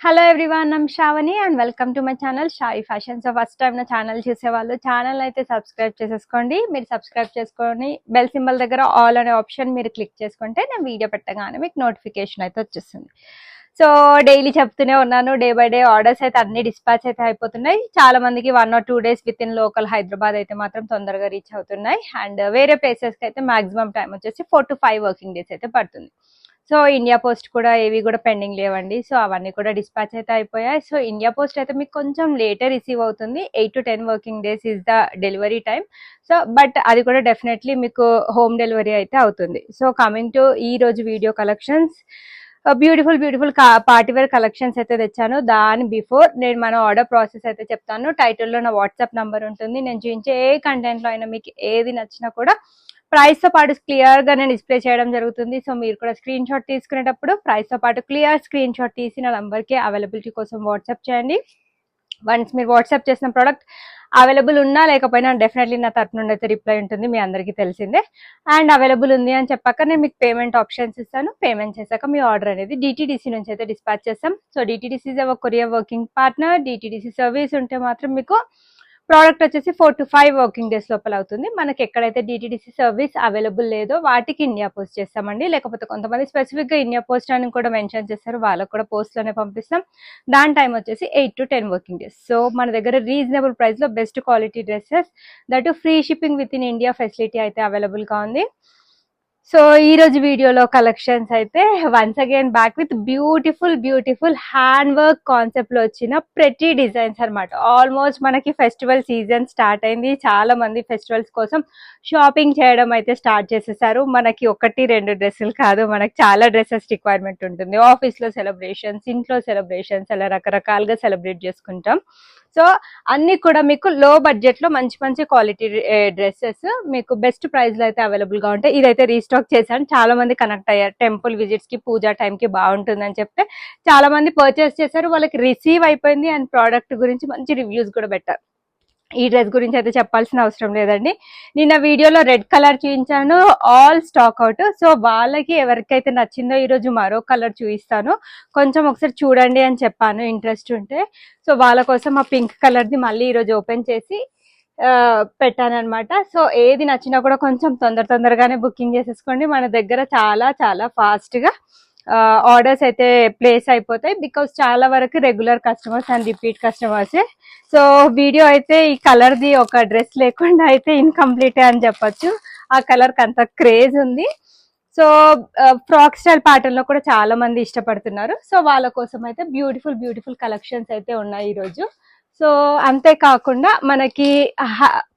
Hello everyone, I'm Sravani and welcome to my channel Shayi fashion. So first time నా channel చూసేవాళ్ళు channel అయితే subscribe చేసేసుకోండి. మీరు సబ్స్క్రైబ్ చేసుకొని బెల్ సింబల్ దగ్గర ఆల్ అనే ఆప్షన్ మీరు క్లిక్ చేసుకుంటే నేను వీడియో పెట్టగానే మీకు నోటిఫికేషన్ అయితే వచ్చేస్తుంది. సో డైలీ చెప్తూనే ఉన్నాను, డే బై డే ఆర్డర్స్ అయితే అన్ని డిస్పాచ్ అయితే అయిపోతున్నాయి. చాలా మందికి 1 or 2 days with in local Hyderabad అయితే మాత్రం తొందరగా రీచ్ అవుతున్నాయి. అండ్ వేరే ప్లేసెస్కి అయితే మాక్సిమం టైం వచ్చేసి 4 to 5 వర్కింగ్ డేస్ అయితే పడుతుంది. సో ఇండియా పోస్ట్ కూడా ఏవి కూడా పెండింగ్ లేవండి. సో అవన్నీ కూడా డిస్పాచ్ అయితే అయిపోయాయి. సో ఇండియా పోస్ట్ అయితే మీకు కొంచెం లేటర్ రిసీవ్ అవుతుంది. 8 to 10 working days is the delivery time. So but అది కూడా డెఫినెట్లీ మీకు హోమ్ డెలివరీ అయితే అవుతుంది. సో కమింగ్ టు ఈ రోజు video collections, beautiful party wear collections అయితే తెచ్చాను. దాని బిఫోర్ నేను మన ఆర్డర్ ప్రాసెస్ అయితే చెప్తాను. టైటిల్లో నా వాట్సాప్ నంబర్ ఉంటుంది. నేను చూపించే ఏ కంటెంట్లో అయినా మీకు ఏది నచ్చినా కూడా ప్రైస్ తో పాటు క్లియర్ గా నేను డిస్ప్లే చేయడం జరుగుతుంది. సో మీరు కూడా స్క్రీన్ షాట్ తీసుకునేటప్పుడు ప్రైస్ తో పాటు క్లియర్ స్క్రీన్ షాట్ తీసి నా నంబర్ కి అవైలబిలిటీ కోసం వాట్సాప్ చేయండి. వన్స్ మీరు వాట్సాప్ చేసిన ప్రోడక్ట్ అవైలబుల్ ఉన్నా లేకపోయినా డెఫినెట్లీ నా తరపు నుండి అయితే రిప్లై ఉంటుంది, మీ అందరికీ తెలిసిందే. అండ్ అవైలబుల్ ఉంది అని చెప్పాక నేను మీకు పేమెంట్ ఆప్షన్స్ ఇస్తాను. పేమెంట్ చేశాక మీ ఆర్డర్ అనేది డిటిడిసి నుంచి అయితే డిస్పాచ్ చేస్తాం. So DTDC is our courier working partner. DTDC service ఉంటే మాత్రం మీకు ప్రోడక్ట్ వచ్చేసి 4 to 5 వర్కింగ్ డేస్ లోపల అవుతుంది. మనకి ఎక్కడైతే డిటిడిసి సర్వీస్ అవైలబుల్ లేదో వాటికి ఇండియా పోస్ట్ చేస్తామండి. లేకపోతే కొంతమంది స్పెసిఫిక్ గా ఇండియా పోస్ట్ అని కూడా మెన్షన్ చేస్తారు, వాళ్ళకు కూడా పోస్ట్ లోనే పంపిస్తాం. దాని టైం వచ్చేసి 8 to 10 వర్కింగ్ డేస్. సో మన దగ్గర రీజనబుల్ ప్రైస్ లో best quality dresses, that free shipping with in India facility అయితే అవైలబుల్ గా ఉంది. సో ఈ రోజు వీడియోలో కలెక్షన్స్ అయితే once again back with beautiful hand work concept లో వచ్చిన ప్రెటీ డిజైన్స్ అనమాట. ఆల్మోస్ట్ మనకి ఫెస్టివల్ సీజన్ స్టార్ట్ అయింది. చాలా మంది ఫెస్టివల్స్ కోసం షాపింగ్ చేయడం అయితే స్టార్ట్ చేసేసారు. మనకి 1-2 డ్రెస్సులు కాదు, మనకి చాలా డ్రెస్సెస్ రిక్వైర్మెంట్ ఉంటుంది. ఆఫీస్ లో సెలబ్రేషన్స్, ఇంట్లో సెలబ్రేషన్స్, అలా రకరకాలుగా సెలబ్రేట్ చేసుకుంటాం. సో అన్ని కూడా మీకు లో బడ్జెట్ లో మంచి క్వాలిటీ డ్రెస్సెస్ మీకు బెస్ట్ ప్రైస్ లో అయితే అవైలబుల్ గా ఉంటాయి. ఇదైతే రీస్టాక్ చేశాను. చాలా మంది కనెక్ట్ అయ్యారు, టెంపుల్ విజిట్స్ కి, పూజా టైం కి బాగుంటుందని చెప్తే చాలా మంది పర్చేస్ చేశారు. వాళ్ళకి రిసీవ్ అయిపోయింది అండ్ ప్రోడక్ట్ గురించి మంచి రివ్యూస్ కూడా పెట్టారు. ఈ డ్రెస్ గురించి అయితే చెప్పాల్సిన అవసరం లేదండి. నిన్న వీడియోలో రెడ్ కలర్ చూపించాను, ఆల్ స్టాక్ అవుట్. సో వాళ్ళకి ఎవరికైతే నచ్చిందో ఈరోజు మరో కలర్ చూపిస్తాను, కొంచెం ఒకసారి చూడండి అని చెప్పాను ఇంట్రెస్ట్ ఉంటే. సో వాళ్ళ కోసం ఆ పింక్ కలర్ది మళ్ళీ ఈరోజు ఓపెన్ చేసి పెట్టాను అనమాట. సో ఏది నచ్చినా కూడా కొంచెం తొందరగానే బుకింగ్ చేసేసుకోండి. మన దగ్గర చాలా ఫాస్ట్ గా ఆర్డర్స్ అయితే ప్లేస్ అయిపోతాయి. బికాస్ చాలా వరకు రెగ్యులర్ కస్టమర్స్ అండ్ రిపీట్ కస్టమర్సే. సో వీడియో అయితే ఈ కలర్ ది ఒక డ్రెస్ లేకుండా అయితే ఇన్కంప్లీట్ అని చెప్పొచ్చు. ఆ కలర్ కి అంత క్రేజ్ ఉంది. సో ఫ్రాక్ స్టైల్ ప్యాటర్న్ లో కూడా చాలా మంది ఇష్టపడుతున్నారు. సో వాళ్ళ కోసం అయితే బ్యూటిఫుల్ కలెక్షన్స్ అయితే ఉన్నాయి ఈరోజు. సో అంతేకాకుండా మనకి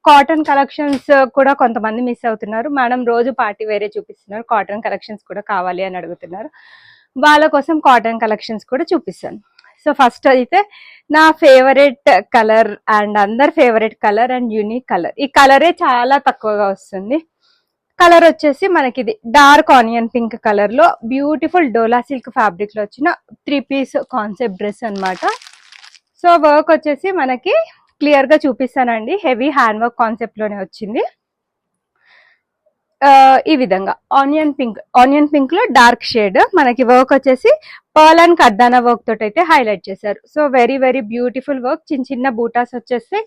కాటన్ కలెక్షన్స్ కూడా కొంతమంది మిస్ అవుతున్నారు. మేడం రోజు పార్టీ వేరే చూపిస్తున్నారు, కాటన్ కలెక్షన్స్ కూడా కావాలి అని అడుగుతున్నారు. వాళ్ళ కోసం కాటన్ కలెక్షన్స్ కూడా చూపిస్తాను. సో ఫస్ట్ అయితే నా ఫేవరెట్ కలర్ అండ్ అందరి favourite colour and unique colour. ఈ కలరే చాలా తక్కువగా వస్తుంది. కలర్ వచ్చేసి మనకి ఇది డార్క్ ఆనియన్ పింక్ కలర్ లో బ్యూటిఫుల్ డోలా సిల్క్ ఫ్యాబ్రిక్ లో వచ్చిన 3 piece కాన్సెప్ట్ డ్రెస్ అనమాట. సో వర్క్ వచ్చేసి మనకి క్లియర్ గా చూపిస్తానండి. హెవీ హ్యాండ్ వర్క్ కాన్సెప్ట్ లోనే వచ్చింది. ఈ విధంగా ఆనియన్ పింక్ లో డార్క్ షేడ్ మనకి వర్క్ వచ్చేసి పర్ల్ అండ్ కర్దానా వర్క్ తోటి అయితే హైలైట్ చేశారు. So very beautiful work. చిన్న బూటాస్ వచ్చేసి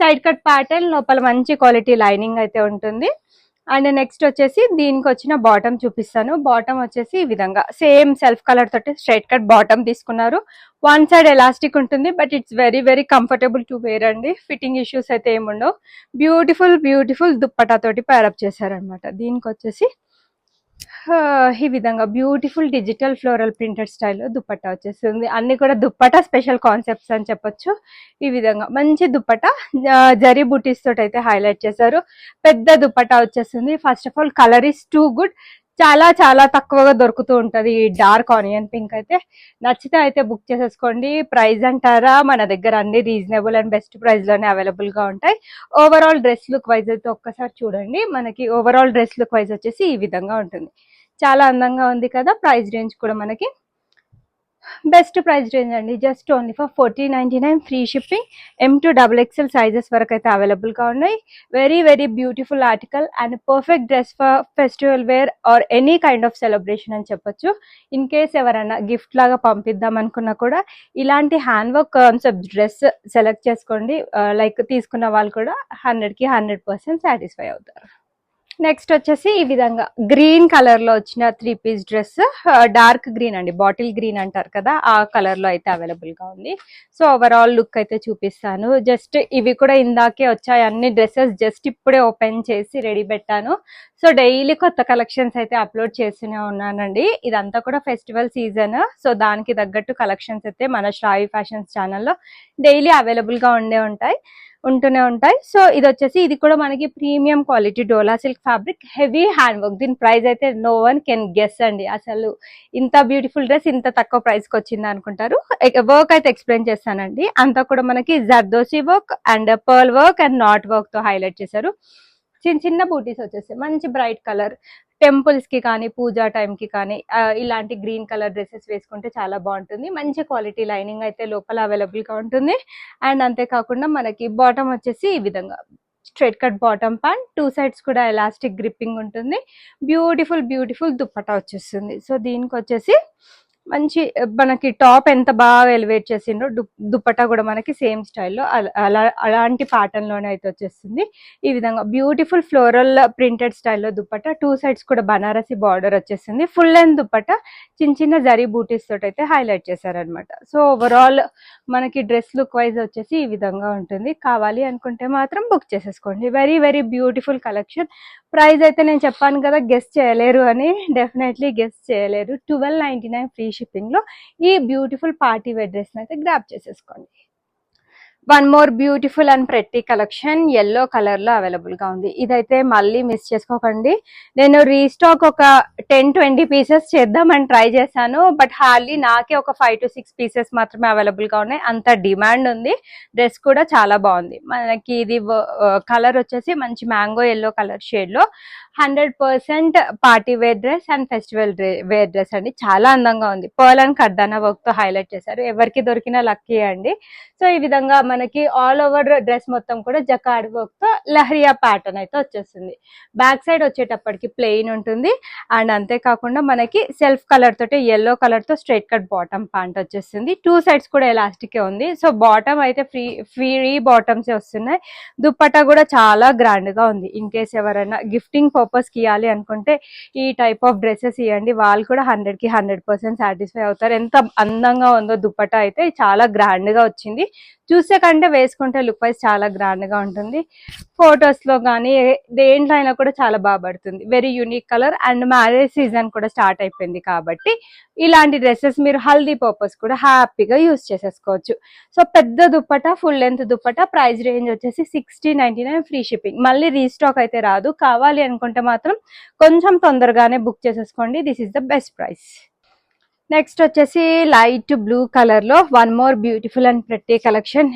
సైడ్ కట్ ప్యాటర్న్, లోపల మంచి క్వాలిటీ లైనింగ్ అయితే ఉంటుంది. అండ్ నెక్స్ట్ వచ్చేసి దీనికి వచ్చిన బాటమ్ చూపిస్తాను. బాటమ్ వచ్చేసి ఈ విధంగా సేమ్ సెల్ఫ్ కలర్ తోటి స్ట్రైట్ కట్ బాటమ్ తీసుకున్నారు. వన్ సైడ్ ఎలాస్టిక్ ఉంటుంది, but it's very comfortable to wear అండి. ఫిట్టింగ్ ఇష్యూస్ అయితే ఏముండవు. బ్యూటిఫుల్ దుప్పటా తోటి పేరప్ చేశారనమాట. దీనికి వచ్చేసి ఈ విధంగా బ్యూటిఫుల్ డిజిటల్ ఫ్లోరల్ ప్రింటెడ్ స్టైల్లో దుప్పట్టా వచ్చేస్తుంది. అన్ని కూడా దుప్పట్టా స్పెషల్ కాన్సెప్ట్స్ అని చెప్పొచ్చు. ఈ విధంగా మంచి దుప్పట్టా జరీ బూటీస్ తోటి అయితే హైలైట్ చేశారు. పెద్ద దుప్పట్టా వచ్చేస్తుంది. First of all colour is too good. చాలా తక్కువగా దొరుకుతూ ఉంటది ఈ డార్క్ ఆనియన్ పింక్ అయితే. నచ్చితే అయితే బుక్ చేసేసుకోండి. ప్రైస్ అంటారా, మన దగ్గర అన్ని రీజనబుల్ అండ్ బెస్ట్ ప్రైస్ లోనే అవైలబుల్ గా ఉంటాయి. ఓవరాల్ డ్రెస్ లుక్ వైజ్ అయితే ఒక్కసారి చూడండి. మనకి ఓవరాల్ డ్రెస్ లుక్ వైజ్ వచ్చేసి ఈ విధంగా ఉంటుంది. చాలా అందంగా ఉంది కదా. ప్రైస్ రేంజ్ కూడా మనకి బెస్ట్ ప్రైస్ రేంజ్ అండి. Just only for 1499 free shipping. M to XXL sizes వరకు అయితే అవైలబుల్గా ఉన్నాయి. Very very beautiful article and perfect dress for festival where or any kind of celebration అని చెప్పొచ్చు. ఇన్ కేస్ ఎవరైనా గిఫ్ట్ లాగా పంపిద్దాం అనుకున్నా కూడా ఇలాంటి hand work concept dress select చేసుకోండి. లైక్ తీసుకున్న వాళ్ళు కూడా 100కి 100% సాటిస్ఫై అవుతారు. నెక్స్ట్ వచ్చేసి ఈ విధంగా గ్రీన్ కలర్ లో వచ్చిన 3 పీస్ డ్రెస్. డార్క్ గ్రీన్ అండి, బాటిల్ గ్రీన్ అంటారు కదా, ఆ కలర్ లో అయితే అవైలబుల్ గా ఉంది. సో ఓవరాల్ లుక్ అయితే చూపిస్తాను. జస్ట్ ఇవి కూడా ఇందాకే వచ్చాయి అన్ని డ్రెస్సెస్, జస్ట్ ఇప్పుడే ఓపెన్ చేసి రెడీ పెట్టాను. సో డైలీ కొత్త కలెక్షన్స్ అయితే అప్లోడ్ చేస్తూనే ఉన్నానండి. ఇదంతా కూడా ఫెస్టివల్ సీజన్, సో దానికి తగ్గట్టు కలెక్షన్స్ అయితే మన శ్రావి ఫ్యాషన్స్ ఛానల్లో డైలీ అవైలబుల్ గా ఉంటూనే ఉంటాయి. సో ఇది వచ్చేసి ఇది కూడా మనకి ప్రీమియం క్వాలిటీ డోలా silk fabric, heavy hand work. దీని ప్రైస్ అయితే నో వన్ కెన్ గెస్ అండి. అసలు ఇంత బ్యూటిఫుల్ డ్రెస్ ఇంత తక్కువ ప్రైస్ కి వచ్చింది అనుకుంటారు. వర్క్ అయితే ఎక్స్ప్లెయిన్ చేస్తానండి. అంతా కూడా మనకి zardozi work and pearl work and not work తో హైలైట్ చేశారు. చిన్న చిన్న బూటీస్ వచ్చేస్తాయి, మంచి బ్రైట్ కలర్. టెంపుల్స్ కి కానీ పూజా టైం కి కానీ ఇలాంటి గ్రీన్ కలర్ డ్రెస్సెస్ వేసుకుంటే చాలా బాగుంటుంది. మంచి క్వాలిటీ లైనింగ్ అయితే లోపల అవైలబుల్ గా ఉంటుంది. అండ్ అంతేకాకుండా మనకి బాటమ్ వచ్చేసి ఈ విధంగా straight cut bottom pant, 2 sides కూడా ఎలాస్టిక్ గ్రిప్పింగ్ ఉంటుంది. బ్యూటిఫుల్ దుప్పటా వచ్చేస్తుంది. సో దీనికి వచ్చేసి మంచి మనకి టాప్ ఎంత బాగా ఎలివేట్ చేసిండ్రో దుప్పటా కూడా మనకి సేమ్ స్టైల్లో అలాంటి ప్యాటర్న్ లోనే అయితే వచ్చేస్తుంది. ఈ విధంగా బ్యూటిఫుల్ ఫ్లోరల్ ప్రింటెడ్ స్టైల్లో దుప్పటా, 2 సైడ్స్ కూడా బనారసి బార్డర్ వచ్చేసింది. ఫుల్ లెంత్ దుప్పటా చిన్న జరీ బూటీస్ తోటి అయితే హైలైట్ చేశారనమాట. సో ఓవరాల్ మనకి డ్రెస్ లుక్ వైజ్ వచ్చేసి ఈ విధంగా ఉంటుంది. కావాలి అనుకుంటే మాత్రం బుక్ చేసేసుకోండి. Very very beautiful collection. Price అయితే నేను చెప్పాను కదా గెస్ చేయలేరు అని, డెఫినెట్లీ గెస్ చేయలేరు. 1299 ఫ్రీ షిప్పింగ్ లో ఈ బ్యూటిఫుల్ పార్టీ వేర్ డ్రెస్ అయితే గ్రాప్ చేసేసుకోండి. One more beautiful and pretty collection yellow colour లో అవైలబుల్ గా ఉంది. ఇదైతే మళ్ళీ మిస్ చేసుకోకండి. నేను రీస్టాక్ ఒక 10-20 పీసెస్ చేద్దామని ట్రై చేశాను, బట్ హార్డ్లీ నాకే ఒక 5 to 6 పీసెస్ మాత్రమే అవైలబుల్ గా ఉన్నాయి. అంత డిమాండ్ ఉంది. డ్రెస్ కూడా చాలా బాగుంది. మనకి ఇది కలర్ వచ్చేసి మంచి మ్యాంగో ఎల్లో కలర్ షేడ్ లో 100% party wear dress and festival wear dress అండి. చాలా అందంగా ఉంది. పర్ల్ అండ్ కర్దానా వర్క్ తో హైలైట్ చేశారు. ఎవరికి దొరికినా లక్కీ అండి. సో ఈ విధంగా మనకి ఆల్ ఓవర్ డ్రెస్ మొత్తం కూడా జకార్డ్ వర్క్ తో లహరియా ప్యాటర్న్ అయితే వచ్చేస్తుంది. బ్యాక్ సైడ్ వచ్చేటప్పటికి ప్లెయిన్ ఉంటుంది. అండ్ అంతేకాకుండా మనకి సెల్ఫ్ కలర్ తోటి ఎల్లో కలర్ తో స్ట్రైట్ కట్ బాటమ్ ప్యాంట్ వచ్చేస్తుంది. 2 సైడ్స్ కూడా ఎలాస్టిక్ ఉంది. సో బాటమ్ అయితే ఫ్రీ బాటమ్స్ వస్తున్నాయి. దుప్పట్టా కూడా చాలా గ్రాండ్ గా ఉంది. ఇన్ కేస్ ఎవరైనా గిఫ్టింగ్ పర్పస్ కి ఇవ్వాలి అనుకుంటే ఈ టైప్ ఆఫ్ డ్రెస్సెస్ ఇవ్వండి. వాళ్ళు కూడా 100కి 100% సాటిస్ఫై అవుతారు. ఎంత అందంగా ఉందో దుప్పట్టా అయితే చాలా గ్రాండ్ గా వచ్చింది. చూసే కంటే వేసుకుంటే లుక్ వైజ్ చాలా గ్రాండ్ గా ఉంటుంది. ఫొటోస్ లో కానీ దేంట్లో అయినా కూడా చాలా బాగా పడుతుంది. Very unique colour and marriage season కూడా స్టార్ట్ అయిపోయింది కాబట్టి ఇలాంటి డ్రెస్సెస్ మీరు హల్దీ పర్పస్ కూడా హ్యాపీగా యూజ్ చేసేసుకోవచ్చు. సో పెద్ద dupatta, full length dupatta, price range వచ్చేసి 6099 ఫ్రీ షిప్పింగ్. మళ్ళీ రీస్టాక్ అయితే రాదు. కావాలి అనుకుంటే మాత్రం కొంచెం తొందరగానే బుక్ చేసేసుకోండి. This is the best price. Next వచ్చేసి లైట్ బ్లూ కలర్ లో one more beautiful and pretty collection.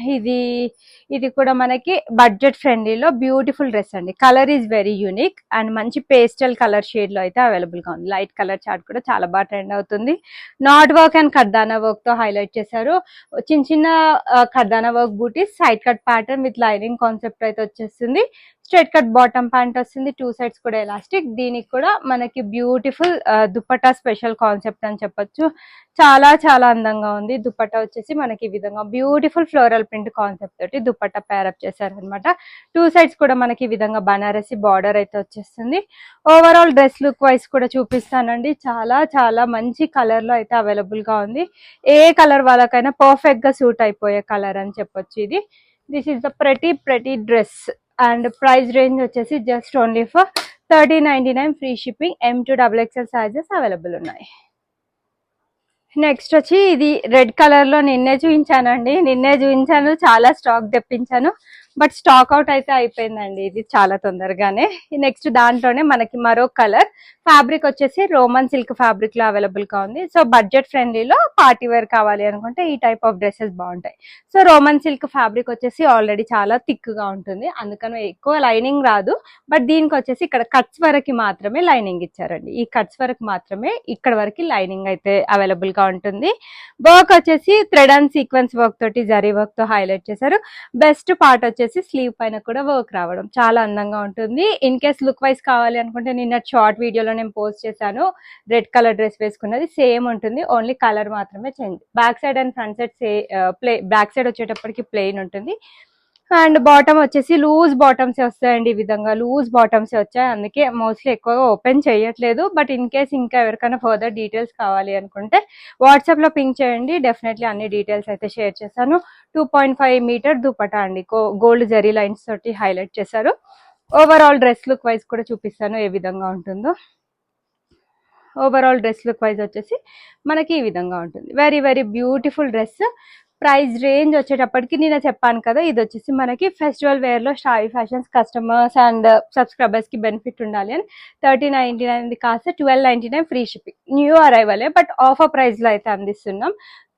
ఇది కూడా మనకి బడ్జెట్ ఫ్రెండ్లీలో బ్యూటిఫుల్ డ్రెస్ అండి. Colour is very unique and మంచి పేస్టల్ కలర్ షేడ్ లో అయితే అవైలబుల్ గా ఉంది. లైట్ కలర్ చార్ట్ కూడా చాలా బాగా ట్రెండ్ అవుతుంది. నాట్ వర్క్ అండ్ కర్దానా వర్క్ తో హైలైట్ చేశారు. చిన్న కర్దానా వర్క్ బూటీస్, side cut pattern with lining concept అయితే వచ్చేస్తుంది. స్ట్రైట్ కట్ బాటమ్ ప్యాంట్ వస్తుంది. 2 సైడ్స్ కూడా ఎలాస్టిక్. దీనికి కూడా మనకి బ్యూటిఫుల్ దుప్పట్టా స్పెషల్ కాన్సెప్ట్ అని చెప్పొచ్చు. చాలా అందంగా ఉంది. దుప్పట్టా వచ్చేసి మనకి ఈ విధంగా బ్యూటిఫుల్ ఫ్లోరల్ ప్రింట్ కాన్సెప్ట్ తోటి దుప్పట్టా పేరప్ చేశారనమాట. 2 సైడ్స్ కూడా మనకి ఈ విధంగా బనారసి బార్డర్ అయితే వచ్చేస్తుంది. ఓవరాల్ డ్రెస్ లుక్ వైజ్ కూడా చూపిస్తానండి. చాలా మంచి కలర్ లో అయితే అవైలబుల్ గా ఉంది. ఏ కలర్ వాళ్ళకైనా పర్ఫెక్ట్ గా సూట్ అయిపోయే కలర్ అని చెప్పొచ్చు ఇది. This is the pretty dress and price range వచ్చేసి just only for 3099 free shipping. M to XXL sizes available ఉన్నాయి. నెక్స్ట్ వచ్చి ఇది రెడ్ కలర్ లో నిన్నే చూపించాను, చాలా స్టాక్ తెప్పించాను. బట్ స్టాక్ అవుట్ అయితే అయిపోయిందండి ఇది చాలా తొందరగానే. నెక్స్ట్ దాంట్లోనే మనకి మరో కలర్ ఫ్యాబ్రిక్ వచ్చేసి రోమన్ సిల్క్ ఫ్యాబ్రిక్ లో అవైలబుల్ గా ఉంది. సో బడ్జెట్ ఫ్రెండ్లీలో పార్టీ వేర్ కావాలి అనుకుంటే ఈ టైప్ ఆఫ్ డ్రెస్సెస్ బాగుంటాయి. సో రోమన్ సిల్క్ ఫ్యాబ్రిక్ వచ్చేసి ఆల్రెడీ చాలా థిక్ గా ఉంటుంది, అందుకని ఎక్కువ లైనింగ్ రాదు. బట్ దీనికి వచ్చేసి ఇక్కడ కట్స్ వరకు మాత్రమే లైనింగ్ ఇచ్చారండి. ఈ కట్స్ వరకు మాత్రమే ఇక్కడ వరకు లైనింగ్ అయితే అవైలబుల్ గా ఉంటుంది. వర్క్ వచ్చేసి థ్రెడ్ అండ్ సీక్వెన్స్ వర్క్ తోటి జరీ వర్క్ తో హైలైట్ చేశారు. బెస్ట్ పార్ట్ వచ్చేసి స్లీవ్ పైన కూడా వర్క్ రావడం చాలా అందంగా ఉంటుంది. ఇన్ కేస్ లుక్ వైజ్ కావాలి అనుకుంటే నిన్న షార్ట్ వీడియోలో నేను పోస్ట్ చేశాను, రెడ్ కలర్ డ్రెస్ వేసుకున్నది సేమ్ ఉంటుంది, ఓన్లీ కలర్ మాత్రమే change. Back side and front side back side వచ్చేటప్పటికి ప్లెయిన్ ఉంటుంది. అండ్ బాటమ్ వచ్చేసి లూజ్ బాటమ్స్ వస్తాయండి. ఈ విధంగా లూజ్ బాటమ్స్ వచ్చాయి, అందుకే మోస్ట్లీ ఎక్కువగా ఓపెన్ చేయట్లేదు. బట్ ఇన్ కేస్ ఇంకా ఎవరికైనా ఫర్దర్ డీటెయిల్స్ కావాలి అనుకుంటే వాట్సాప్ లో పింక్ చేయండి, డెఫినెట్లీ అన్ని డీటెయిల్స్ అయితే షేర్ చేశాను. 2.5 మీటర్ దుపట్టా అండి, గోల్డ్ జరీ లైన్స్ తోటి హైలైట్ చేశారు. ఓవరాల్ డ్రెస్ లుక్ వైజ్ కూడా చూపిస్తాను ఏ విధంగా ఉంటుందో. ఓవరాల్ డ్రెస్ లుక్ వైజ్ వచ్చేసి మనకి ఈ విధంగా ఉంటుంది. Very very beautiful dress. Price range వచ్చేటప్పటికి నేను చెప్పాను కదా, ఇది వచ్చేసి మనకి ఫెస్టివల్ వేర్ లో Shayi fashions customers and subscribers కి బెనిఫిట్ ఉండాలి అని 1399 కాస్త 1299 ఫ్రీ షిప్పింగ్. న్యూ అరైవలే, బట్ ఆఫర్ ప్రైస్ లో అయితే అందిస్తున్నాం.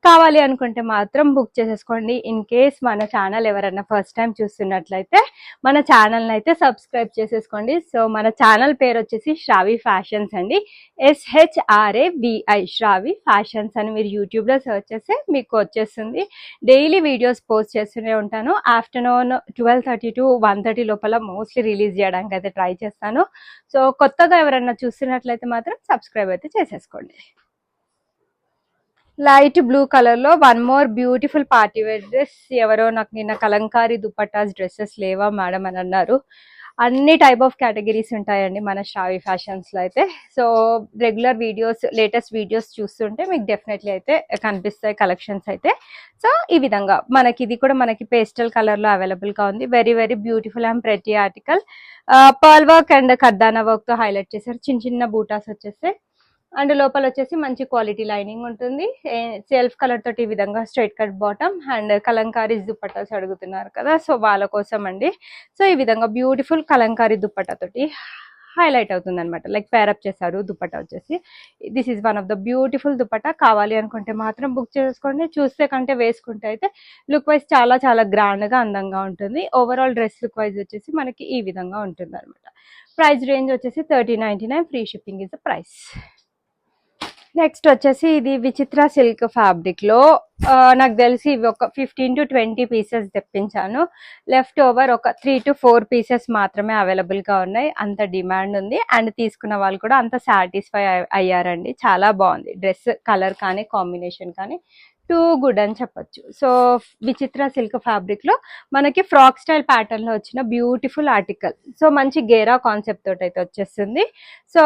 కావాలి అనుకుంటే మాత్రం బుక్ చేసేసుకోండి. ఇన్ కేస్ మన ఛానల్ ఎవరైనా ఫస్ట్ టైం చూస్తున్నట్లయితే మన ఛానల్ అయితే సబ్స్క్రైబ్ చేసేసుకోండి. సో మన ఛానల్ పేరు వచ్చేసి శ్రావి ఫ్యాషన్స్ అండి, SHRAVI శ్రావి ఫ్యాషన్స్ అని మీరు యూట్యూబ్ లో సర్చ్ చేస్తే మీకు వచ్చేస్తుంది. డైలీ వీడియోస్ పోస్ట్ చేస్తూనే ఉంటాను. ఆఫ్టర్నూన్ 12:30 to 1:30 లోపల మోస్ట్లీ రిలీజ్ చేయడానికి అయితే ట్రై చేస్తాను. సో కొత్తగా ఎవరైనా చూస్తున్నట్లయితే మాత్రం సబ్స్క్రైబ్ అయితే చేసేసుకోండి. లైట్ బ్లూ కలర్ లో one more beautiful party wear dress. ఎవరో నాకు నిన్న కలంకారీ దుపట్టాస్ డ్రెస్సెస్ లేవా మేడం అని అన్నారు. అన్ని టైప్ ఆఫ్ కేటగిరీస్ ఉంటాయండి మన శ్రావి ఫ్యాషన్స్ లో అయితే. So regular videos, latest videos చూస్తుంటే మీకు డెఫినెట్లీ అయితే కనిపిస్తాయి కలెక్షన్స్ అయితే. సో ఈ విధంగా మనకి ఇది కూడా మనకి పేస్టల్ కలర్ లో అవైలబుల్ గా ఉంది. Very very beautiful and pretty article. Pearl work and కర్దానా వర్క్ తో హైలైట్ చేశారు. చిన్న చిన్న బూటాస్ వచ్చేస్తాయి అండ్ లోపల వచ్చేసి మంచి క్వాలిటీ లైనింగ్ ఉంటుంది. సెల్ఫ్ కలర్ తోటి ఈ విధంగా straight cut bottom and Kalamkari dupattas అడుగుతున్నారు కదా, సో వాళ్ళ కోసం అండి. సో ఈ విధంగా బ్యూటిఫుల్ కలంకారీ దుపట్టా తోటి హైలైట్ అవుతుంది అనమాట, లైక్ పేరప్ చేశారు దుపట్టా వచ్చేసి. This is one of the beautiful dupatta. కావాలి అనుకుంటే మాత్రం బుక్ చేసుకోండి. చూస్తే కంటే వేసుకుంటే అయితే లుక్ వైజ్ చాలా చాలా గ్రాండ్ గా అందంగా ఉంటుంది. ఓవరాల్ డ్రెస్ లుక్ వైజ్ వచ్చేసి మనకి ఈ విధంగా ఉంటుంది అనమాట. ప్రైస్ రేంజ్ వచ్చేసి 1399, free shipping is the price. Next వచ్చేసి ఇది విచిత్ర సిల్క్ ఫ్యాబ్రిక్ లో నాకు తెలిసి ఇవి ఒక 15 to 20 పీసెస్ తెప్పించాను. లెఫ్ట్ ఓవర్ ఒక 3 to 4 పీసెస్ మాత్రమే అవైలబుల్ గా ఉన్నాయి. అంత డిమాండ్ ఉంది అండ్ తీసుకున్న వాళ్ళు కూడా అంత సాటిస్ఫై అయ్యారండి. చాలా బాగుంది డ్రెస్, కలర్ కానీ కాంబినేషన్ కానీ టూ గుడ్ అని చెప్పొచ్చు. సో విచిత్ర సిల్క్ ఫ్యాబ్రిక్ లో మనకి ఫ్రాక్ స్టైల్ ప్యాటర్న్ లో వచ్చిన బ్యూటిఫుల్ ఆర్టికల్. సో మంచి గేరా కాన్సెప్ట్ తోటి అయితే వచ్చేస్తుంది. సో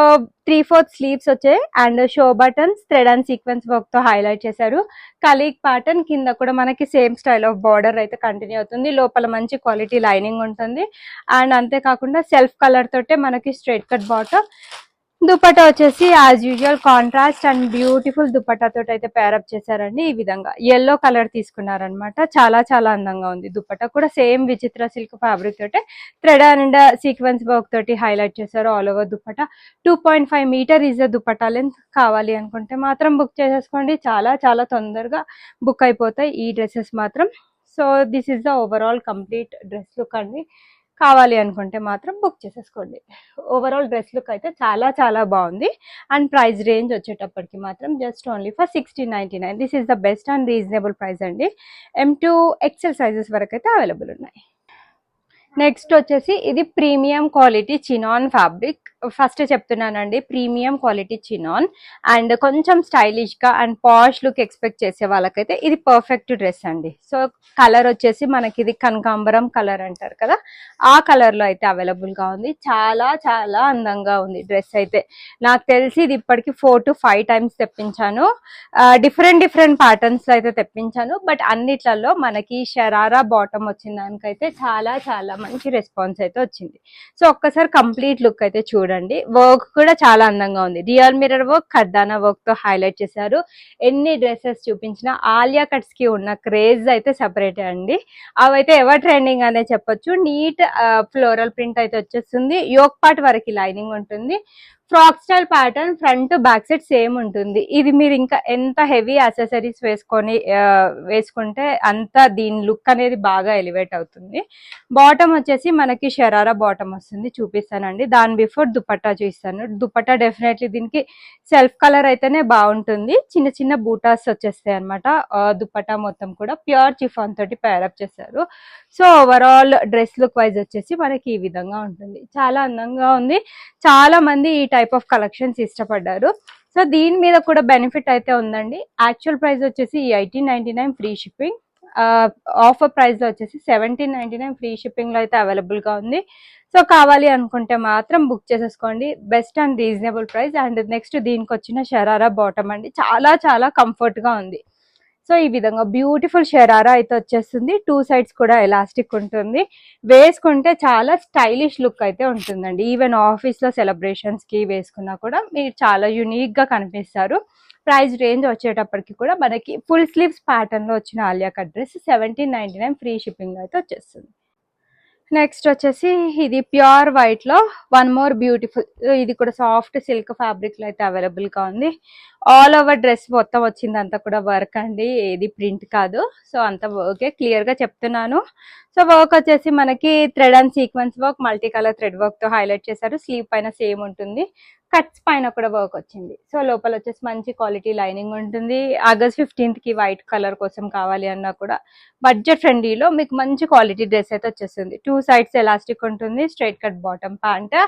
3/4 స్లీవ్స్ వచ్చాయి and show buttons thread and sequence work తో హైలైట్ చేశారు. కలీగ్ ప్యాటర్న్ కింద కూడా మనకి సేమ్ స్టైల్ ఆఫ్ బార్డర్ అయితే కంటిన్యూ అవుతుంది. లోపల మంచి క్వాలిటీ లైనింగ్ ఉంటుంది అండ్ అంతేకాకుండా సెల్ఫ్ కలర్ తోటే మనకి స్ట్రైట్ కట్ బాటమ్. దుపట్టా వచ్చేసి as usual contrast and beautiful dupatta తోటి అయితే పేరప్ చేశారండి. ఈ విధంగా ఎల్లో కలర్ తీసుకున్నారనమాట. చాలా చాలా అందంగా ఉంది. దుపట్టా కూడా సేమ్ విచిత్ర సిల్క్ ఫ్యాబ్రిక్ తోటి థ్రెడ్ అండ్ సీక్వెన్స్ వర్క్ తోటి హైలైట్ చేశారు all over dupatta. 2.5 metre is the dupatta length. కావాలి అనుకుంటే మాత్రం బుక్ చేసేసుకోండి, చాలా చాలా తొందరగా బుక్ అయిపోతాయి ఈ డ్రెస్సెస్ మాత్రం. So this is the overall complete dress look అండి. కావాలి అనుకుంటే మాత్రం బుక్ చేసేసుకోండి. ఓవరాల్ డ్రెస్ లుక్ అయితే చాలా చాలా బాగుంది అండ్ ప్రైస్ రేంజ్ వచ్చేటప్పటికి మాత్రం just only for 1699. This is the best and reasonable price అండి. M2 XL సైజెస్ వరకు అయితే అవైలబుల్ ఉన్నాయి. నెక్స్ట్ వచ్చేసి ఇది premium quality chinon fabric. First చెప్తున్నానండి, ప్రీమియం క్వాలిటీ చినాన్ అండ్ కొంచెం స్టైలిష్ గా అండ్ పాష్ లుక్ ఎక్స్పెక్ట్ చేసే వాళ్ళకైతే ఇది పర్ఫెక్ట్ డ్రెస్ అండి. సో కలర్ వచ్చేసి మనకి ఇది కనకాంబరం కలర్ అంటారు కదా, ఆ కలర్ లో అయితే అవైలబుల్ గా ఉంది. చాలా చాలా అందంగా ఉంది డ్రెస్ అయితే. నాకు తెలిసి ఇది ఇప్పటికి 4 to 5 టైమ్స్ తెప్పించాను. డిఫరెంట్ డిఫరెంట్ ప్యాటర్న్స్ లో అయితే తెప్పించాను. బట్ అన్నిట్లలో మనకి షరారా బాటమ్ వచ్చిన దానికైతే చాలా చాలా మంచి రెస్పాన్స్ అయితే వచ్చింది. సో ఒక్కసారి కంప్లీట్ లుక్ అయితే చూడండి. చేశారండి. వర్క్ కూడా చాలా అందంగా ఉంది. రియల్ మిర్రర్ వర్క్, కర్దానా వర్క్ తో హైలైట్ చేశారు. ఎన్ని డ్రెస్సెస్ చూపించినా ఆలియా కట్స్ కి ఉన్న క్రేజ్ అయితే సెపరేట్ అండి. అవైతే ఎవర్ ట్రెండింగ్ అనే చెప్పొచ్చు. నీట్ ఫ్లోరల్ ప్రింట్ అయితే వచ్చేస్తుంది. యోక్ పార్ట్ వరకు లైనింగ్ ఉంటుంది. Frock style pattern, front back side same ఉంటుంది. ఇది మీరు ఇంకా ఎంత హెవీ యాక్సెసరీస్ వేసుకుంటే అంత దీని లుక్ అనేది బాగా ఎలివేట్ అవుతుంది. బాటమ్ వచ్చేసి మనకి షరారా బాటమ్ వస్తుంది, చూపిస్తానండి. దాని బిఫోర్ దుపట్టా చూపిస్తాను. దుపట్టా డెఫినెట్లీ దీనికి సెల్ఫ్ కలర్ అయితేనే బాగుంటుంది. చిన్న చిన్న బూటాస్ వచ్చేస్తాయి అనమాట. దుపట్టా మొత్తం కూడా ప్యూర్ చిఫాన్ తోటి పేరప్ చేశారు. So overall dress look wise వచ్చేసి మనకి ఈ విధంగా ఉంటుంది. చాలా అందంగా ఉంది. చాలా మంది ఈ టైప్ ఆఫ్ కలెక్షన్స్ ఇష్టపడ్డారు. సో దీని మీద కూడా బెనిఫిట్ అయితే ఉందండి. యాక్చువల్ ప్రైస్ వచ్చేసి 1899 ఫ్రీ షిప్పింగ్. ఆఫర్ ప్రైస్ లో వచ్చేసి 1799 ఫ్రీ షిప్పింగ్ లో అయితే అవైలబుల్ గా ఉంది. సో కావాలి అనుకుంటే మాత్రం బుక్ చేసేసుకోండి. Best and reasonable price. And next దీనికి వచ్చిన షరారా బాటమ్ అండి, చాలా చాలా కంఫర్ట్ గా ఉంది. సో ఈ విధంగా బ్యూటిఫుల్ షరారా అయితే వచ్చేస్తుంది. 2 సైడ్స్ కూడా ఎలాస్టిక్ ఉంటుంది. వేసుకుంటే చాలా స్టైలిష్ లుక్ అయితే ఉంటుందండి. ఈవెన్ ఆఫీస్ లో సెలబ్రేషన్స్ కి వేసుకున్నా కూడా మీరు చాలా యూనిక్ గా కనిపిస్తారు. ప్రైస్ రేంజ్ వచ్చేటప్పటికి కూడా మనకి ఫుల్ స్లీవ్స్ ప్యాటర్న్ లో వచ్చిన Alia cut dress 1799 free shipping అయితే వచ్చేస్తుంది. నెక్స్ట్ వచ్చేసి ఇది ప్యూర్ వైట్ లో వన్ మోర్ బ్యూటిఫుల్, ఇది కూడా సాఫ్ట్ సిల్క్ ఫ్యాబ్రిక్ లో అయితే అవైలబుల్ గా ఉంది. ఆల్ ఓవర్ డ్రెస్ మొత్తం వచ్చింది అంతా కూడా వర్క్ అండి, ఏది ప్రింట్ కాదు. సో అంత ఓకే, క్లియర్ గా చెప్తున్నాను. సో వర్క్ వచ్చేసి మనకి thread and sequence work, multi colour thread work తో హైలైట్ చేశారు. స్లీవ్ పైన సేమ్ ఉంటుంది. కట్స్ పైన కూడా వర్క్ వచ్చింది. సో లోపల వచ్చేసి మంచి క్వాలిటీ లైనింగ్ ఉంటుంది. ఆగస్ట్ 15th కి వైట్ కలర్ కోసం కావాలి అన్నా కూడా బడ్జెట్ ఫ్రెండ్లీలో మీకు మంచి క్వాలిటీ డ్రెస్ అయితే వచ్చేస్తుంది. 2 సైడ్స్ ఎలాస్టిక్ ఉంటుంది. Straight cut bottom pant.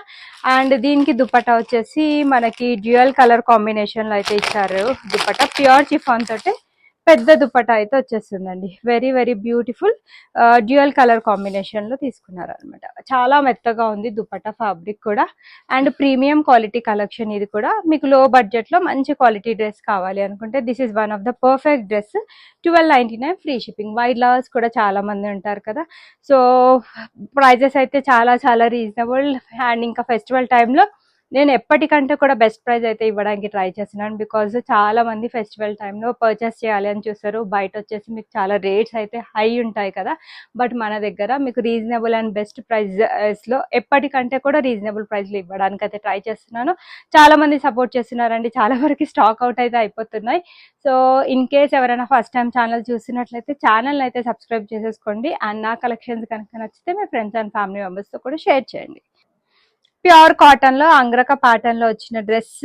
And దీనికి దుపట్టా వచ్చేసి మనకి డ్యూయల్ కలర్ కాంబినేషన్ లో అయితే ఇచ్చారు. దుపట్టా ప్యూర్ చిఫాన్ తోటి పెద్ద దుపట్టా అయితే వచ్చేస్తుందండి. Very very beautiful dual colour combination లో తీసుకున్నారు అనమాట. చాలా మెత్తగా ఉంది దుపట్టా ఫ్యాబ్రిక్ కూడా. అండ్ ప్రీమియం క్వాలిటీ కలెక్షన్ ఇది కూడా. మీకు లో బడ్జెట్ లో మంచి క్వాలిటీ డ్రెస్ కావాలి అనుకుంటే this is one of the perfect dress. 1299 free shipping. White lovers కూడా చాలా మంది ఉంటారు కదా, సో ప్రైజెస్ అయితే చాలా చాలా రీజనబుల్. అండ్ ఇంకా ఫెస్టివల్ టైంలో నేను ఎప్పటికంటే కూడా బెస్ట్ ప్రైస్ అయితే ఇవ్వడానికి ట్రై చేస్తున్నాను. బికాజ్ చాలా మంది ఫెస్టివల్ టైంలో పర్చేస్ చేయాలి అని చూస్తారు. బయట వచ్చేసి మీకు చాలా రేట్స్ అయితే హై ఉంటాయి కదా, బట్ మన దగ్గర మీకు రీజనబుల్ అండ్ బెస్ట్ ప్రైస్ లో ఎప్పటికంటే కూడా రీజనబుల్ ప్రైస్ లో ఇవ్వడానికి అయితే ట్రై చేస్తున్నాను. చాలా మంది సపోర్ట్ చేస్తున్నారండి. చాలా వరకు స్టాక్ అవుట్ అయితే అయిపోతున్నాయి. సో ఇన్ కేస్ ఎవరైనా ఫస్ట్ టైం ఛానల్ చూసినట్లయితే ఛానల్ అయితే సబ్స్క్రైబ్ చేసేసుకోండి. అండ్ నా కలెక్షన్స్ కనుక నచ్చితే మీ ఫ్రెండ్స్ అండ్ ఫ్యామిలీ మెంబర్స్ తో కూడా షేర్ చేయండి. ప్యూర్ కాటన్ లో అంగ్రక ప్యాటర్న్ లో వచ్చిన డ్రెస్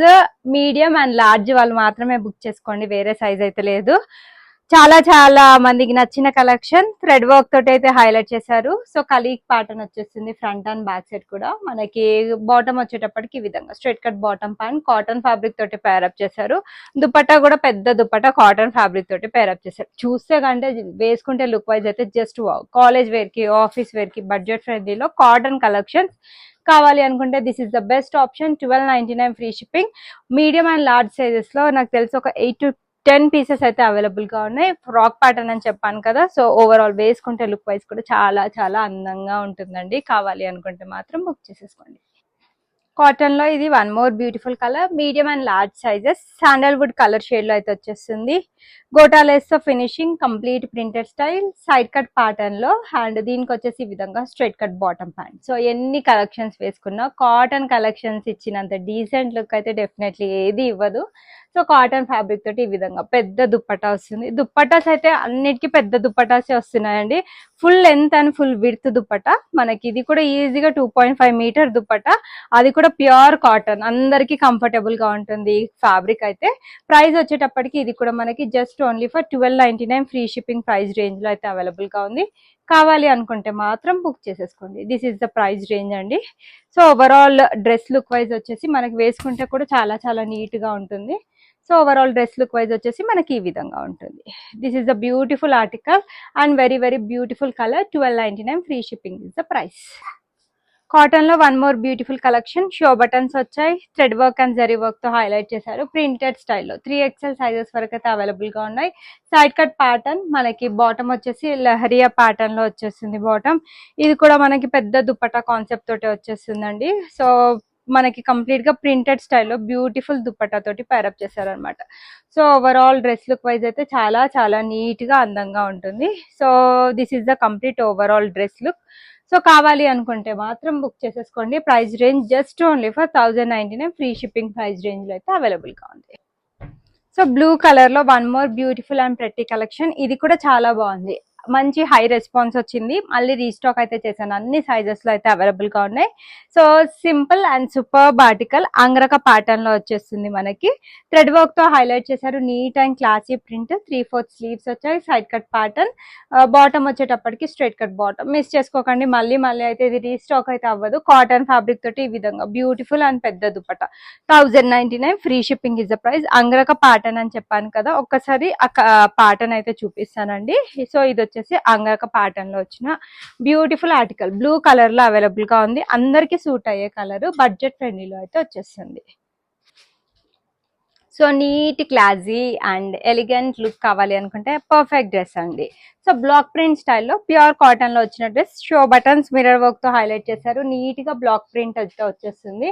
మీడియం అండ్ లార్జ్ వాళ్ళు మాత్రమే బుక్ చేసుకోండి, వేరే సైజ్ అయితే లేదు. చాలా చాలా మందికి నచ్చిన కలెక్షన్. థ్రెడ్ వర్క్ తోటి అయితే హైలైట్ చేశారు. సో కలీక్ ప్యాటర్న్ వచ్చేస్తుంది ఫ్రంట్ అండ్ బ్యాక్ సైడ్ కూడా. మనకి బాటమ్ వచ్చేటప్పటికి ఈ విధంగా straight cut bottom pant cotton fabric తోటి పేరప్ చేశారు. దుపట్టా కూడా పెద్ద దుపట్టా కాటన్ ఫ్యాబ్రిక్ తోటి పేరప్ చేశారు. చూస్తే కంటే వేసుకుంటే లుక్ వైజ్ అయితే జస్ట్ కాలేజ్ వేర్ కి, ఆఫీస్ వేర్ కి బడ్జెట్ ఫ్రెండ్లీలో కాటన్ కలెక్షన్స్ కావాలి అనుకుంటే this is the best option. 1299 free shipping. Medium and large sizes లో నాకు తెలిసి ఒక 8 to 10 పీసెస్ అయితే అవైలబుల్ గా ఉన్నాయి. ఫ్రాక్ ప్యాటర్న్ అని చెప్పాను కదా, సో ఓవరాల్ వేసుకుంటే లుక్ వైజ్ కూడా చాలా చాలా అందంగా ఉంటుందండి. కావాలి అనుకుంటే మాత్రం బుక్ చేసేసుకోండి. కాటన్ లో ఇది one more beautiful colour. Medium and large sizes sandalwood colour shade లో అయితే వచ్చేస్తుంది. గోటా లేస్ తో finishing, complete printed style, side cut pattern లో. అండ్ దీనికి వచ్చేసి ఈ విధంగా straight cut bottom pant. So ఎన్ని కలెక్షన్స్ వేసుకున్నా కాటన్ కలెక్షన్స్ ఇచ్చినంత డీసెంట్ లుక్ అయితే డెఫినెట్లీ ఏది ఇవ్వదు. సో కాటన్ ఫ్యాబ్రిక్ తోటి ఈ విధంగా పెద్ద దుప్పటా వస్తుంది. దుప్పటాస్ అయితే అన్నిటికీ పెద్ద దుప్పటాసే వస్తున్నాయండి. Full length and full width dupatta. మనకి ఇది కూడా ఈజీగా 2.5 మీటర్ దుప్పటా, అది కూడా ప్యూర్ కాటన్. అందరికి కంఫర్టబుల్ గా ఉంటుంది ఫ్యాబ్రిక్ అయితే. ప్రైస్ వచ్చేటప్పటికి ఇది కూడా మనకి just only for 1299 free shipping price range లో అయితే అవైలబుల్ గా ఉంది. కావాలి అనుకుంటే మాత్రం బుక్ చేసేసుకోండి. This is the price range అండి. So overall dress look wise వచ్చేసి మనకి వేసుకుంటే కూడా చాలా చాలా నీట్ గా ఉంటుంది. So overall dress look wise వచ్చేసి మనకి ఈ విధంగా ఉంటుంది. This is the beautiful article and very very beautiful colour. 1299 free shipping is the price. Cotton లో one more beautiful collection. Show buttons వచ్చాయి. Thread work and zari work తో highlight చేశారు. Printed స్టైల్లో 3XL సైజెస్ వరకు అయితే అవైలబుల్ గా ఉన్నాయి. Side cut pattern. మనకి బాటమ్ వచ్చేసి లహరియా ప్యాటర్న్ లో వచ్చేస్తుంది బాటమ్. ఇది కూడా మనకి పెద్ద దుపట్టా కాన్సెప్ట్ తోటి వచ్చేస్తుందండి. సో మనకి కంప్లీట్ గా ప్రింటెడ్ స్టైల్లో బ్యూటిఫుల్ దుపట్టా తోటి పైరప్ చేశారనమాట. So overall dress look wise అయితే చాలా చాలా నీట్ గా అందంగా ఉంటుంది. So this is the complete overall dress look. So కావాలి అనుకుంటే మాత్రం బుక్ చేసేసుకోండి. Price range just only for 1099, free shipping price range లో అయితే అవైలబుల్ గా ఉంది. సో బ్లూ కలర్ లో one more beautiful and pretty collection. ఇది కూడా చాలా బాగుంది, మంచి హై రెస్పాన్స్ వచ్చింది. మళ్ళీ రీస్టాక్ అయితే చేశాను, అన్ని సైజెస్ లో అయితే అవైలబుల్ గా ఉన్నాయి. So simple and super article angrakha pattern లో వచ్చేస్తుంది. మనకి థ్రెడ్ వర్క్ తో హైలైట్ చేశారు, neat and classy print. 3/4 sleeves వచ్చాయి, సైడ్ కట్ ప్యాటర్న్. బాటమ్ వచ్చేటప్పటికి స్ట్రైట్ కట్ బాటమ్. మిస్ చేసుకోకండి, మళ్ళీ అయితే ఇది రీస్టాక్ అయితే అవ్వదు. కాటన్ ఫ్యాబ్రిక్ తోటి ఈ విధంగా బ్యూటిఫుల్ అండ్ పెద్ద dupatta. 1099, free shipping is the price. Angrakha pattern అని చెప్పాను కదా, ఒక్కసారి ప్యాటర్న్ అయితే చూపిస్తానండి. సో ఇది వచ్చేసి అంగరక ప్యాటర్న్ లో వచ్చిన బ్యూటిఫుల్ ఆర్టికల్. బ్లూ కలర్ లో అవైలబుల్ గా ఉంది, అందరికి సూట్ అయ్యే కలర్, బడ్జెట్ ఫ్రెండ్లీలో అయితే వచ్చేస్తుంది. So neat classy and elegant look కావాలి అనుకుంటే పర్ఫెక్ట్ డ్రెస్ అండి. సో బ్లాక్ ప్రింట్ స్టైల్లో ప్యూర్ కాటన్ లో వచ్చిన dress. Show buttons mirror work తో హైలైట్ చేశారు, నీట్ గా బ్లాక్ ప్రింట్ అయితే వచ్చేస్తుంది.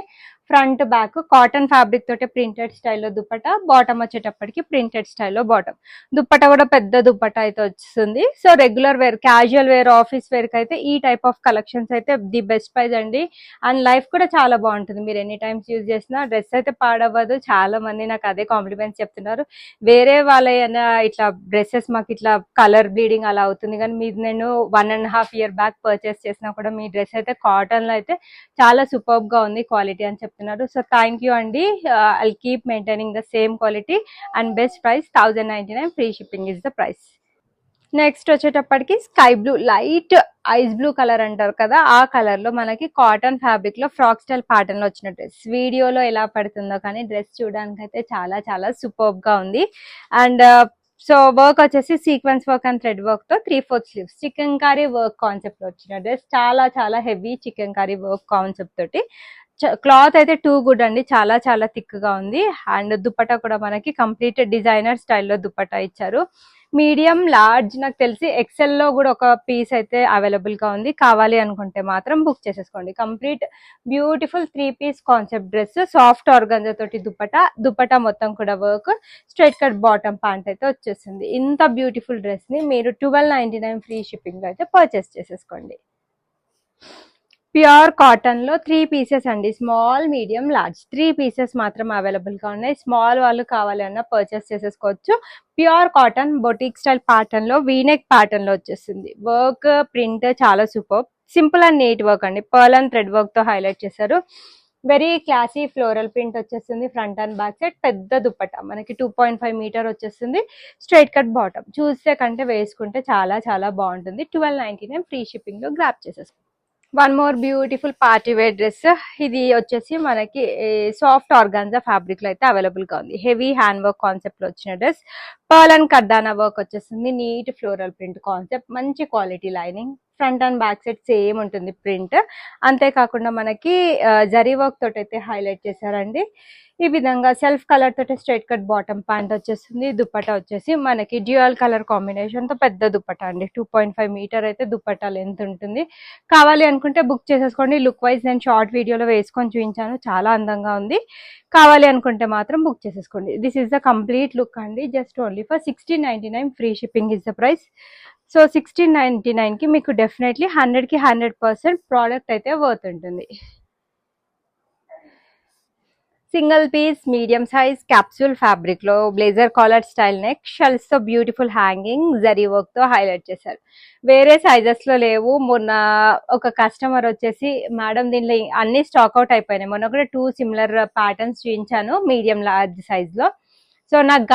ఫ్రంట్ బ్యాక్ కాటన్ ఫ్యాబ్రిక్ తోటి ప్రింటెడ్ స్టైల్లో దుపట్టా. బాటమ్ వచ్చేటప్పటికి ప్రింటెడ్ స్టైల్లో బాటమ్. దుపట్టా కూడా పెద్ద దుపట్టా అయితే వస్తుంది. So regular wear, casual wear, office wear కి అయితే ఈ టైప్ ఆఫ్ కలెక్షన్స్ అయితే ది బెస్ట్ ప్రైస్ అండి. అండ్ లైఫ్ కూడా చాలా బాగుంటుంది, మీరు ఎనీ టైమ్స్ యూజ్ చేసిన డ్రెస్ అయితే పాడవ్వదు. చాలా మంది నాకు అదే కాంప్లిమెంట్స్ చెప్తున్నారు. వేరే వాళ్ళైనా ఇట్లా డ్రెస్సెస్ మాకు ఇట్లా కలర్ బ్లీడింగ్ అలా అవుతుంది, కానీ మీరు నేను 1.5 year బ్యాక్ పర్చేస్ చేసినా కూడా మీ డ్రెస్ అయితే కాటన్ లో అయితే చాలా సూపర్బ్ గా ఉంది క్వాలిటీ అని చెప్తున్నారు. సో థ్యాంక్ యూ అండి. I'll keep maintaining the same quality and best price. 1099, free shipping is the price. Next వచ్చేటప్పటికి sky blue, light ice blue colour అంటారు కదా, ఆ కలర్ లో మనకి కాటన్ ఫ్యాబ్రిక్ లో ఫ్రాక్ స్టైల్ ప్యాటర్న్ లో వచ్చిన డ్రెస్. వీడియోలో ఎలా పడుతుందో కానీ డ్రెస్ చూడడానికి అయితే చాలా చాలా సూపర్బ్ గా ఉంది. అండ్ సో వర్క్ వచ్చేసి sequence work and thread work తో 3/4 sleeves, chicken curry work concept లో వచ్చిన డ్రెస్. చాలా చాలా heavy chicken curry work concept తోటి. క్లాత్ అయితే టూ గుడ్ అండి, చాలా చాలా థిక్ గా ఉంది. అండ్ దుపట్టా కూడా మనకి కంప్లీట్ డిజైనర్ స్టైల్లో దుపట్టా ఇచ్చారు. మీడియం, లార్జ్, నాకు తెలిసి ఎక్సెల్ లో కూడా ఒక పీస్ అయితే అవైలబుల్ గా ఉంది. కావాలి అనుకుంటే మాత్రం బుక్ చేసేసుకోండి. Complete beautiful 3-piece concept dress, soft organza తోటి దుపట్టా మొత్తం కూడా work, straight cut bottom pant అయితే వచ్చేసింది. ఇంత బ్యూటిఫుల్ డ్రెస్ ని మీరు 1299 ఫ్రీ షిప్పింగ్ లో అయితే పర్చేస్ చేసేసుకోండి. ప్యూర్ కాటన్ లో 3 pieces అండి, స్మాల్, మీడియం, లార్జ్ 3 pieces మాత్రం అవైలబుల్ గా ఉన్నాయి. స్మాల్ వాళ్ళు కావాలి అన్న పర్చేస్ చేసేసుకోవచ్చు. Pure cotton boutique style pattern లో వీనెక్ ప్యాటర్న్ లో వచ్చేస్తుంది. వర్క్ ప్రింట్ చాలా super, simple and neat work అండి. పర్ల్ అండ్ థ్రెడ్ వర్క్ తో హైలైట్ చేశారు. వెరీ క్లాసీ ఫ్లోరల్ ప్రింట్ వచ్చేస్తుంది. ఫ్రంట్ అండ్ బ్యాక్ సైడ్ పెద్ద దుపట్టా మనకి 2.5 మీటర్ వచ్చేస్తుంది. స్ట్రైట్ కట్ బాటమ్, చూస్తే కంటే వేసుకుంటే చాలా చాలా బాగుంటుంది. 1299 ఫ్రీ షిప్పింగ్ లో గ్రాప్ చేసేసుకోండి. One more beautiful party wear dress. ఇది వచ్చేసి మనకి సాఫ్ట్ ఆర్గాన్జా ఫ్యాబ్రిక్ లో అయితే అవైలబుల్ గా ఉంది. హెవీ హ్యాండ్ వర్క్ కాన్సెప్ట్ లో వచ్చిన డ్రెస్. పర్ల్ అండ్ కర్దానా వర్క్ వచ్చేస్తుంది. నీట్ ఫ్లోరల్ ప్రింట్ కాన్సెప్ట్, మంచి quality lining. Front and back side same ఉంటుంది ప్రింట్. అంతేకాకుండా మనకి జరీ వర్క్ తోటి అయితే హైలైట్ చేశారండి. ఈ విధంగా సెల్ఫ్ కలర్ తోటి స్ట్రైట్ కట్ బాటమ్ ప్యాంట్ వచ్చేస్తుంది. దుపట్టా వచ్చేసి మనకి డ్యూయల్ కలర్ కాంబినేషన్ తో పెద్ద దుపట్టా అండి. 2.5 మీటర్ అయితే దుపట్టా లెంత్ ఉంటుంది. కావాలి అనుకుంటే బుక్ చేసేసుకోండి. లుక్ వైజ్ నేను షార్ట్ వీడియోలో వేసుకొని చూపించాను, చాలా అందంగా ఉంది. కావాలి అనుకుంటే మాత్రం బుక్ చేసేసుకోండి. This is the complete look అండి, just only for 1699, free shipping is the price. So 1699 కి మీకు డెఫినెట్లీ 100కి 100% ప్రోడక్ట్ అయితే వర్త్ ఉంటుంది. Single piece medium size capsule fabric లో blazer collar style neck, shells తో బ్యూటిఫుల్ హ్యాంగింగ్, జరీ వర్క్ తో highlight చేశారు. వేరే సైజెస్ లో లేవు. మొన్న ఒక కస్టమర్ వచ్చేసి మేడం దీనిలో అన్ని స్టాక్ అవుట్ అయిపోయినాయి, మొన్న కూడా 2 సిమిలర్ ప్యాటర్న్స్ చూపించాను మీడియం లార్జ్ సైజ్ లో. సో నాకు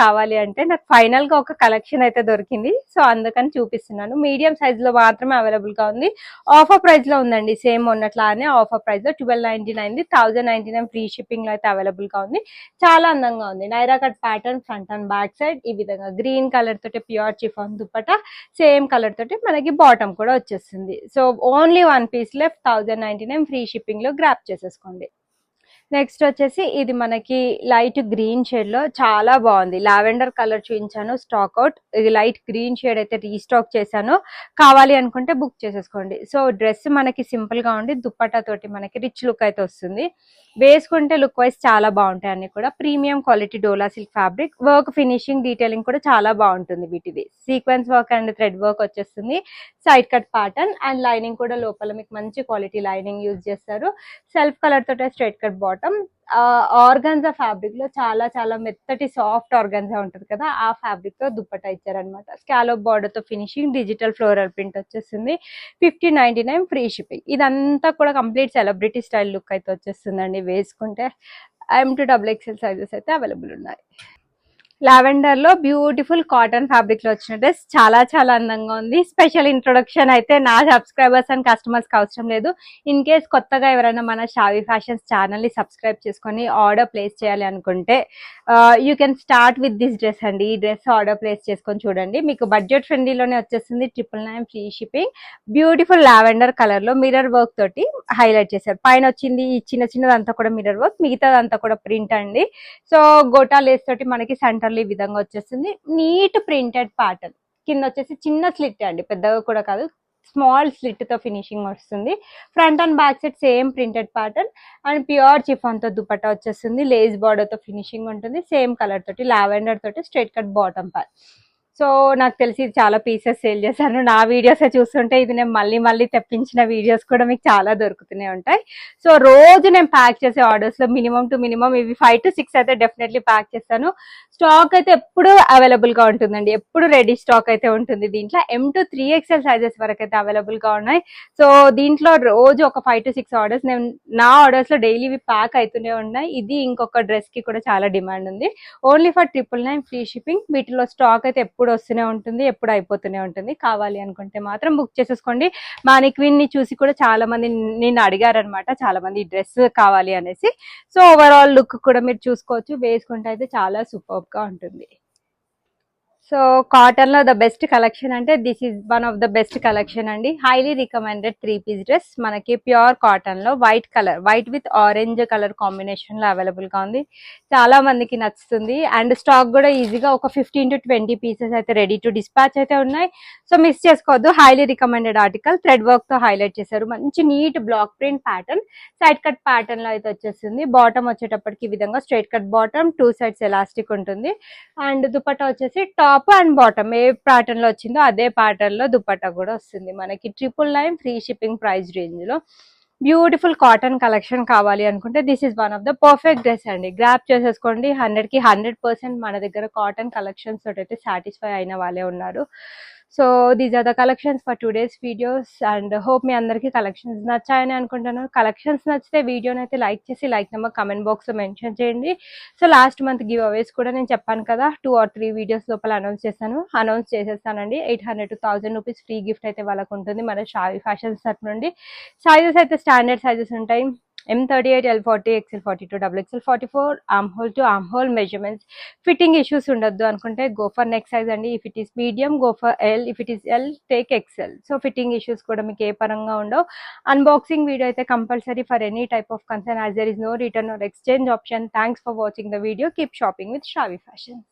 కావాలి అంటే నాకు ఫైనల్ గా ఒక కలెక్షన్ అయితే దొరికింది. సో అందుకని చూపిస్తున్నాను. మీడియం సైజ్ లో మాత్రమే అవైలబుల్ గా ఉంది. ఆఫర్ ప్రైస్ లో ఉందండి, సేమ్ ఉన్నట్లానే ఆఫర్ ప్రైస్ లో 1299, 1099 ఫ్రీ షిప్పింగ్ లో అయితే అవైలబుల్ గా ఉంది. చాలా అందంగా ఉంది. Naira cut pattern, front and back side ఈ విధంగా గ్రీన్ కలర్ తోటి pure chiffon dupatta, same colour తోటి మనకి బాటమ్ కూడా వచ్చేస్తుంది. So only 1 piece left, 1099 free shipping లో గ్రాప్ చేసేసుకోండి. నెక్స్ట్ వచ్చేసి ఇది మనకి లైట్ గ్రీన్ షేడ్ లో చాలా బాగుంది. లావెండర్ కలర్ చూపించాను, స్టాక్ అవుట్. ఇది లైట్ గ్రీన్ షేడ్ అయితే రీస్టాక్ చేశాను. కావాలి అనుకుంటే బుక్ చేసేసుకోండి. సో డ్రెస్ మనకి సింపుల్ గా ఉండి దుప్పట్టా తోటి మనకి రిచ్ లుక్ అయితే వస్తుంది. వేసుకుంటే లుక్ వైజ్ చాలా బాగుంటాయి. అన్ని కూడా ప్రీమియం క్వాలిటీ డోలా silk fabric. Work finishing detailing కూడా చాలా బాగుంటుంది. వీటిది sequence work and thread work వచ్చేస్తుంది. Side cut pattern and lining కూడా లోపల మీకు మంచి క్వాలిటీ లైనింగ్ యూజ్ చేస్తారు. సెల్ఫ్ కలర్ తోటే straight cut bottom. Organza fabric లో చాలా చాలా మెత్తటి సాఫ్ట్ ఆర్గాన్జా ఉంటుంది కదా, ఆ ఫ్యాబ్రిక్ తో దుప్పట్టా ఇచ్చారనమాట. స్కాలోప్ బార్డర్ తో ఫినిషింగ్, డిజిటల్ ఫ్లోరల్ ప్రింట్ వచ్చేస్తుంది. 50.99 ఫ్రీ షిప్పింగ్. ఇదంతా కూడా కంప్లీట్ సెలబ్రిటీ స్టైల్ లుక్ అయితే వచ్చేస్తుందండి వేసుకుంటే. M2XXL సైజెస్ అయితే అవైలబుల్ ఉన్నాయి. లావెండర్ లో బ్యూటిఫుల్ కాటన్ ఫ్యాబ్రిక్ లో వచ్చిన డ్రెస్ చాలా చాలా అందంగా ఉంది. స్పెషల్ ఇంట్రొడక్షన్ అయితే నా సబ్స్క్రైబర్స్ అండ్ కస్టమర్స్ కి అవసరం లేదు. ఇన్ కేస్ కొత్తగా ఎవరైనా మన షావి ఫ్యాషన్స్ ఛానల్ ని సబ్స్క్రైబ్ చేసుకొని ఆర్డర్ ప్లేస్ చేయాలి అనుకుంటే you can start with this dress అండి. ఈ డ్రెస్ ఆర్డర్ ప్లేస్ చేసుకొని చూడండి. మీకు బడ్జెట్ ఫ్రెండ్లీలోనే వచ్చేస్తుంది. 999 free shipping. Beautiful lavender colour లో మిర్రర్ వర్క్ తోటి హైలైట్ చేశారు. పైన వచ్చింది ఈ చిన్న చిన్నదంతా కూడా మిర్రర్ వర్క్, మిగతాదంతా కూడా ప్రింట్ అండి. సో గోటా లేస్ తోటి మనకి సెంటర్ ఈ విధంగా వచ్చేస్తుంది. Neat printed pattern. కింద వచ్చేసి చిన్న స్లిట్ అండి, పెద్దగా కూడా కాదు, స్మాల్ స్లిట్ తో ఫినిషింగ్ వస్తుంది. Front and back side same printed pattern and pure chiffon తో దుపట్టా వచ్చేస్తుంది. లేస్ బార్డర్ తో ఫినిషింగ్ ఉంటుంది. సేమ్ కలర్ తోటి లావెండర్ తోటి straight cut bottom part. So నాకు తెలిసి ఇది చాలా పీసెస్ సేల్ చేశాను. నా వీడియోస్ చూస్తుంటే ఇది నేను మళ్ళీ మళ్ళీ తెప్పించిన వీడియోస్ కూడా మీకు చాలా దొరుకుతూనే ఉంటాయి. సో రోజు నేను ప్యాక్ చేసే ఆర్డర్స్ లో మినిమం టు మినిమం ఇవి 5 to 6 అయితే డెఫినెట్లీ ప్యాక్ చేస్తాను. స్టాక్ అయితే ఎప్పుడు అవైలబుల్ గా ఉంటుందండి, ఎప్పుడు రెడీ స్టాక్ అయితే ఉంటుంది. దీంట్లో M2 3XL సైజెస్ వరకు అయితే అవైలబుల్ గా ఉన్నాయి. సో దీంట్లో రోజు ఒక 5 to 6 ఆర్డర్స్ నేను నా ఆర్డర్స్ లో డైలీ ప్యాక్ అవుతూనే ఉన్నాయి. ఇది ఇంకొక డ్రెస్ కి కూడా చాలా డిమాండ్ ఉంది. Only for 999 free shipping. వీటిలో స్టాక్ అయితే ఎప్పుడు వస్తూనే ఉంటుంది, ఎప్పుడు అయిపోతూనే ఉంటుంది. కావాలి అనుకుంటే మాత్రం బుక్ చేసేసుకోండి. మానిక్విన్ ని చూసి కూడా చాలా మంది నిన్ను అడిగారనమాట, చాలా మంది ఈ డ్రెస్ కావాలి అనేసి. సో ఓవరాల్ లుక్ కూడా మీరు చూసుకోవచ్చు. వేసుకుంటే అయితే చాలా సూపర్ గా ఉంటుంది. సో కాటన్ లో ద బెస్ట్ కలెక్షన్ అంటే this is one of the best collection అండి. Highly recommended 3-piece dress. మనకి ప్యూర్ కాటన్ లో white colour, white with orange colour combination లో అవైలబుల్ గా ఉంది. చాలా మందికి నచ్చుతుంది. అండ్ స్టాక్ కూడా ఈజీగా ఒక 15 to 20 పీసెస్ అయితే రెడీ టు డిస్పాచ్ అయితే ఉన్నాయి. సో మిస్ చేసుకోవద్దు. Highly recommended article. Thread work తో హైలైట్ చేశారు. మంచి neat block print pattern. Side cut pattern లో అయితే వచ్చేస్తుంది. బాటమ్ వచ్చేటప్పటికి ఈ విధంగా straight cut bottom, 2 sides elastic ఉంటుంది. అండ్ దుపట్టా వచ్చేసి టాప్ అండ్ బాటమ్ ఏ ప్యాటర్న్ లో వచ్చిందో అదే ప్యాటర్న్ లో దుపట్టా కూడా వస్తుంది. మనకి 999 ఫ్రీ షిప్పింగ్ ప్రైస్ రేంజ్ లో బ్యూటిఫుల్ కాటన్ కలెక్షన్ కావాలి అనుకుంటే this is one of the perfect dress అండి. గ్రాప్ చేసేసుకోండి. 100కి 100% మన దగ్గర కాటన్ కలెక్షన్స్ తోటి అయితే సాటిస్ఫై అయిన వాళ్ళే ఉన్నారు. So these are the collections for today's videos and hope మీ అందరికీ కలెక్షన్స్ నచ్చాయని అనుకుంటున్నాను. కలెక్షన్స్ నచ్చితే వీడియోని అయితే లైక్ చేసి లైక్ నెంబర్ కమెంట్ బాక్స్ లో మెన్షన్ చేయండి. So last month giveaways కూడా నేను చెప్పాను కదా, 2 or 3 వీడియోస్ లోపల అనౌన్స్ చేసేస్తానండి. 800 to 1000 రూపీస్ ఫ్రీ గిఫ్ట్ అయితే వాళ్ళకు ఉంటుంది మన షావి ఫ్యాషన్స్ తరఫు నుండి. సైజెస్ అయితే స్టాండర్డ్ సైజెస్ ఉంటాయి. M38, L40, XL42, XXL44, armhole to armhole measurements. Fitting issues ఉండొద్దు అనుకుంటే గో ఫర్ నెక్స్ట్ సైజ్ అండి. If it is medium go for L, if it is L take XL. So fitting issues కూడా మీకు ఏ పరంగా ఉండవు. Unboxing video అయితే compulsory for any type of concern, as there is no return or exchange option. Thanks for watching the video. Keep shopping with Shavi fashions.